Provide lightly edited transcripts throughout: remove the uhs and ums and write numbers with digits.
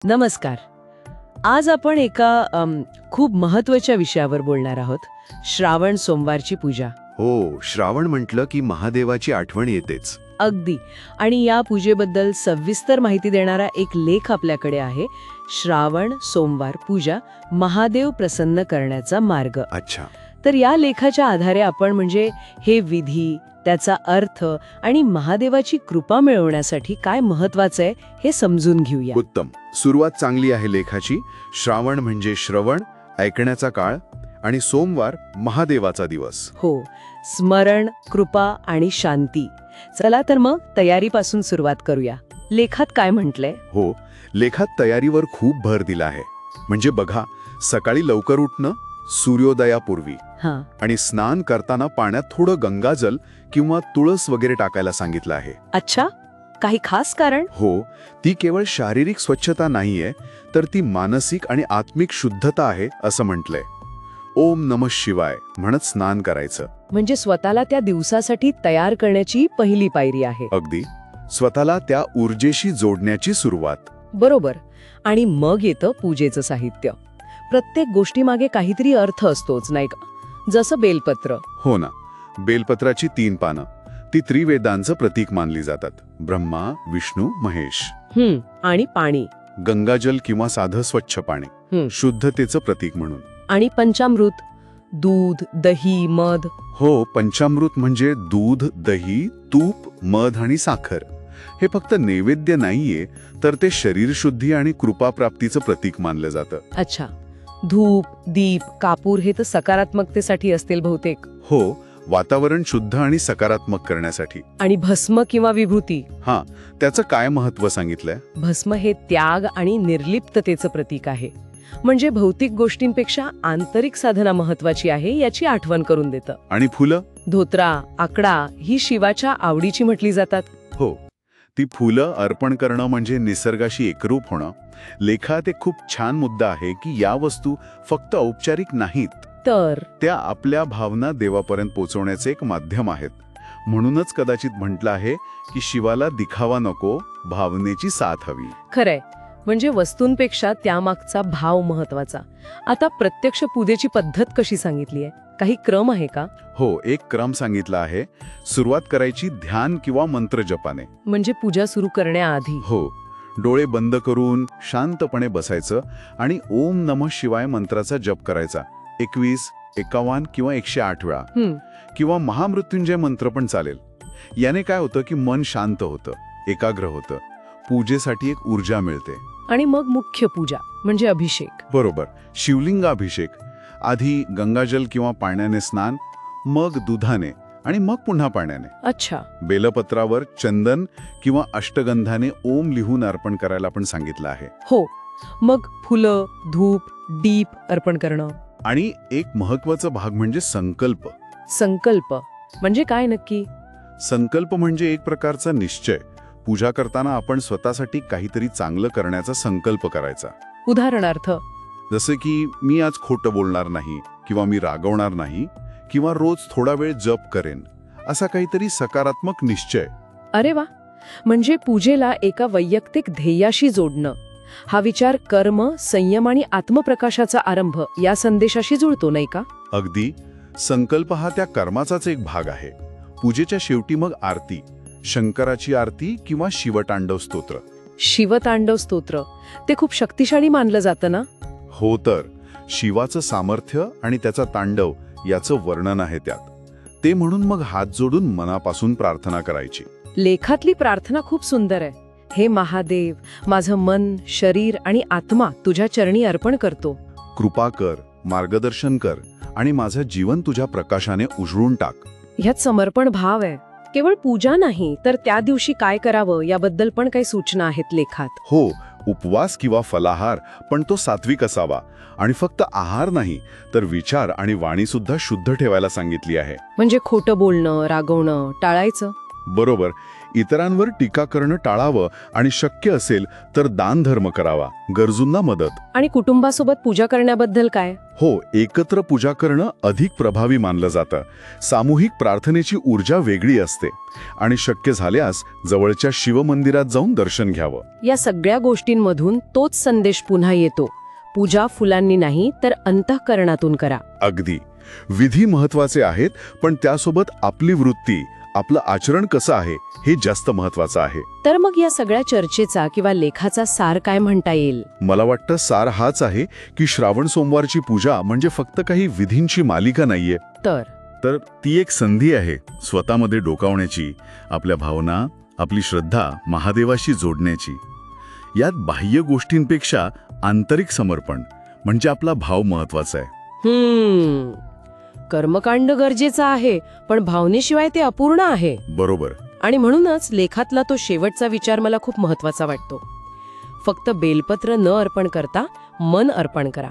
नमस्कार. आज आपण एका खूप महत्वाच्या विषयावर बोलणार आहोत. श्रावण सोमवारची पूजा. हो, श्रावण म्हटलं की महादेवाची आठवण येतेच. अगदी. आणि या पूजेबद्दल सविस्तर माहिती देणारा एक लेख आपल्याकडे आहे. श्रावण सोमवार पूजा, महादेव प्रसन्न करण्याचा मार्ग. अच्छा. तर या लेखाच्या आधारे आपण म्हणजे हे विधी, त्याचा अर्थ आणि महादेवाची कृपा मिळवण्यासाठी काय महत्वाचं आहे हे समजून घेऊया. उत्तम. सुरुवात चांगली आहे लेखाची. श्रावण म्हणजे श्रवण, ऐकण्याचा काळ, आणि सोमवार महादेवाचा दिवस. हो, स्मरण, कृपा आणि शांती. चला तर मग तयारीपासून सुरुवात करूया. लेखात काय म्हटलंय? हो, लेखात तयारीवर खूप भर दिला आहे. म्हणजे बघा, सकाळी लवकर उठणं, सूर्योदयापूर्वी, आणि स्नान करताना पाण्यात थोडं गंगाजल किंवा तुळस वगैरे टाकायला सांगितलं आहे. अच्छा, काही खास कारण? हो, ती केवळ शारीरिक स्वच्छता नाहीये, तर ती मानसिक आणि आत्मिक शुद्धता आहे असं म्हटलंय. ओम नमः शिवाय म्हणत स्नान करायचं. म्हणजे स्वतःला त्या दिवसासाठी तयार करण्याची पहिली पायरी आहे. अगदी, स्वतःला त्या ऊर्जेशी जोडण्याची सुरुवात. बरोबर. आणि मग येतं पूजेचं साहित्य. प्रत्येक गोष्टीमागे काहीतरी अर्थ असतोच, नाही का? जसं बेलपत्र. हो ना, बेलपत्राची 3 पानं. ती त्रिवेदांचं प्रतीक मानली जातात. ब्रह्मा, विष्णू, महेश. आणि पाणी. गंगाजल किंवा साधं स्वच्छ पाणी, शुद्धतेचं प्रतीक म्हणून. आणि पंचामृत, दूध, दही, मध. हो, पंचामृत म्हणजे दूध, दही, तूप, मध आणि साखर. हे फक्त नैवेद्य नाहीये, तर ते शरीर शुद्धी आणि कृपाप्राप्तीचं प्रतीक मानलं जातं. अच्छा. धूप, दीप, कापूर हे तर सकारात्मकतेसाठी असतील बहुतेक. हो, वातावरण शुद्ध आणि सकारात्मक करण्यासाठी. आणि भस्म किंवा विभूती. हां, त्याचं काय महत्त्व सांगितलंय? भस्म हे त्याग आणि निर्लिप्ततेचं प्रतीक आहे. म्हणजे भौतिक गोष्टींपेक्षा आंतरिक साधना महत्वाची आहे याची आठवण करून देतं. आणि फुलं? धोत्रा, आकडा ही शिवाच्या आवडीची म्हटली जातात. हो, ती फुलं अर्पण करणं म्हणजे निसर्गाशी एकरूप होणं. लेखात एक खूप छान मुद्दा आहे की या वस्तू फक्त औपचारिक नाहीत, तर त्या आपल्या भावना देवापर्यंत पोहोचवण्याचे एक माध्यम आहेत. म्हणूनच कदाचित म्हटलं आहे की शिवाला दिखावा नको, भावनेची साथ हवी. खरंय. म्हणजे वस्तूंपेक्षा त्यामागचा भाव महत्वाचा. आता प्रत्यक्ष पूजेची पद्धत कशी सांगितली आहे? काही क्रम आहे का? हो, एक क्रम सांगितला आहे. सुरुवात करायची ध्यान किंवा मंत्र जपाने. म्हणजे पूजा सुरू करण्याआधी. हो, डोळे बंद करून शांतपणे बसायचं आणि ओम नमः शिवाय मंत्राचा जप करायचा. 21, 51 किंवा 108 वेळा. किंवा महामृत्युंजय मंत्र पण चालेल. याने काय होतं की मन शांत होतं, एकाग्र होतं, पूजेसाठी एक ऊर्जा मिळते. आणि मग मुख्य पूजा म्हणजे अभिषेक. बरोबर, शिवलिंगाभिषेक. आधी गंगाजल किंवा पाण्याने स्नान, मग दुधाने आणि मग पुन्हा पाण्याने. अच्छा. बेलपत्रावर चंदन किंवा अष्टगंधाने ओम लिहून अर्पण करायला पण सांगितलं आहे. हो, मग फुलं, धूप, दीप अर्पण करणं. आणि एक महत्वाचा भाग म्हणजे संकल्प. संकल्प म्हणजे काय नक्की? संकल्प म्हणजे एक प्रकारचा निश्चय. पूजा करताना आपण स्वतःसाठी काहीतरी चांगलं करण्याचा संकल्प करायचा. उदाहरणार्थ? जसं की मी आज खोटं बोलणार नाही, किंवा मी रागवणार नाही, किंवा रोज थोडा वेळ जप करेन, असा काहीतरी सकारात्मक निश्चय. अरे वा. म्हणजे पूजेला एका वैयक्तिक ध्येयाशी जोडणं. हा विचार कर्म, संयम आणि आत्मप्रकाशाचा आरंभ या संदेशाशी जुळतो, नाही का? अगदी. संकल्प हा त्या कर्माचाच एक भाग आहे. पूजेच्या शेवटी मग आरती, शंकराची आरती किंवा शिवतांडव स्तोत्र. शिवतांडव स्तोत्र ते खूप शक्तिशाली मानलं जातं ना? हो, तर शिवाचं सामर्थ्य आणि त्याचा तांडव याचं वर्णन आहे त्यात. ते म्हणून मग हात जोडून मनापासून प्रार्थना करायची. लेखातली प्रार्थना खूप सुंदर आहे. हे महादेव, माझं मन, शरीर आणि आत्मा तुझ्या चरणी अर्पण करतो. कृपा कर, मार्गदर्शन कर आणि माझं जीवन तुझ्या प्रकाशाने उजळून टाक. ह्यात समर्पण भाव आहे. केवळ पूजा नाही, तर त्या दिवशी काय करावं याबद्दल पण काही सूचना आहेत लेखात. हो, उपवास किंवा फलाहार, पण तो सात्विक असावा. आणि फक्त आहार नाही, तर विचार आणि वाणी सुद्धा शुद्ध ठेवायला सांगितली आहे. म्हणजे खोटं बोलणं, रागवणं टाळायचं. बरोबर. इतरांवर टीका करणं टाळावं आणि शक्य असेल तर दानधर्म करावा, गरजूंना मदत. आणि कुटुंबासोबत पूजा करण्याबद्दल काय? हो, एकत्र पूजा करणं अधिक प्रभावी मानलं जातं. सामूहिक प्रार्थनेची ऊर्जा वेगळी असते आणि शक्य झाल्यास जवळच्या शिवमंदिरात जाऊन दर्शन घ्यावं. या सगळ्या गोष्टींमधून तोच संदेश पुन्हा येतो, पूजा फुलांनी नाही तर अंतःकरणातून करा. अगदी. विधी महत्वाचे आहेत, पण त्यासोबत आपली वृत्ती, आपलं आचरण कसं आहे हे जास्त महत्वाचं आहे. तर मग या सगळ्या चर्चेचा किंवा लेखाचा सार काय म्हणता येईल? मला वाटतं सार हाच आहे की श्रावण सोमवारची पूजा म्हणजे फक्त काही विधींची मालिका नाहीये, तर ती एक संधी आहे स्वतःमध्ये डोकावण्याची, आपल्या भावना, आपली श्रद्धा महादेवाशी जोडण्याची. यात बाह्य गोष्टींपेक्षा आंतरिक समर्पण म्हणजे आपला भाव महत्वाचा आहे. कर्मकांड गरजेचं आहे, पण भावनेशिवाय ते अपूर्ण आहे. बरोबर. आणि म्हणूनच लेखातला तो शेवटचा विचार मला खूप महत्वाचा वाटतो. फक्त बेलपत्र न अर्पण करता मन अर्पण करा.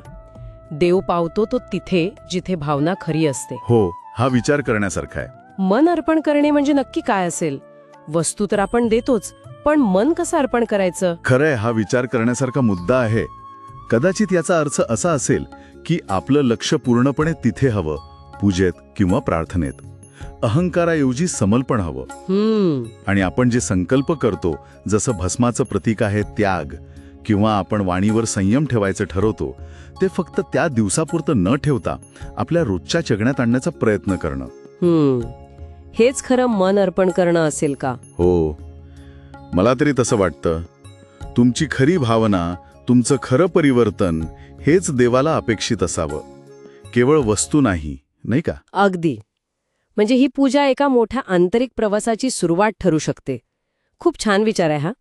देव पावतो तो तिथे जिथे भावना खरी असते. हो, हा विचार करण्यासारखा आहे. मन अर्पण करणे म्हणजे नक्की काय असेल? वस्तू तर आपण देतोच, पण मन कसं अर्पण करायचं? खरंय, हा विचार करण्यासारखा मुद्दा आहे. कदाचित याचा अर्थ असा असेल की आपलं लक्ष पूर्णपणे तिथे हवं, पूजेत किंवा प्रार्थनेत. अहंकाराऐवजी समर्पण हवं. आणि आपण जे संकल्प करतो, जसं भस्माचं प्रतीक आहे त्याग, किंवा आपण वाणीवर संयम ठेवायचं ठरवतो, ते फक्त त्या दिवसापुरतं न ठेवता आपल्या रोजच्या जगण्यात आणण्याचा प्रयत्न करणं. हेच खरं मन अर्पण करणं असेल का? हो, मला तरी तसं वाटतं. तुमची खरी भावना, तुमचं खरं परिवर्तन हेच देवाला अपेक्षित असावं, केवळ वस्तू नाही का? अगदी. म्हणजे ही पूजा एका मोठ्या आंतरिक प्रवासाची सुरुवात ठरू शकते. खूप छान विचार आहे हा.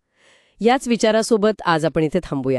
याच विचारासोबत आज आपण इथे थांबूया.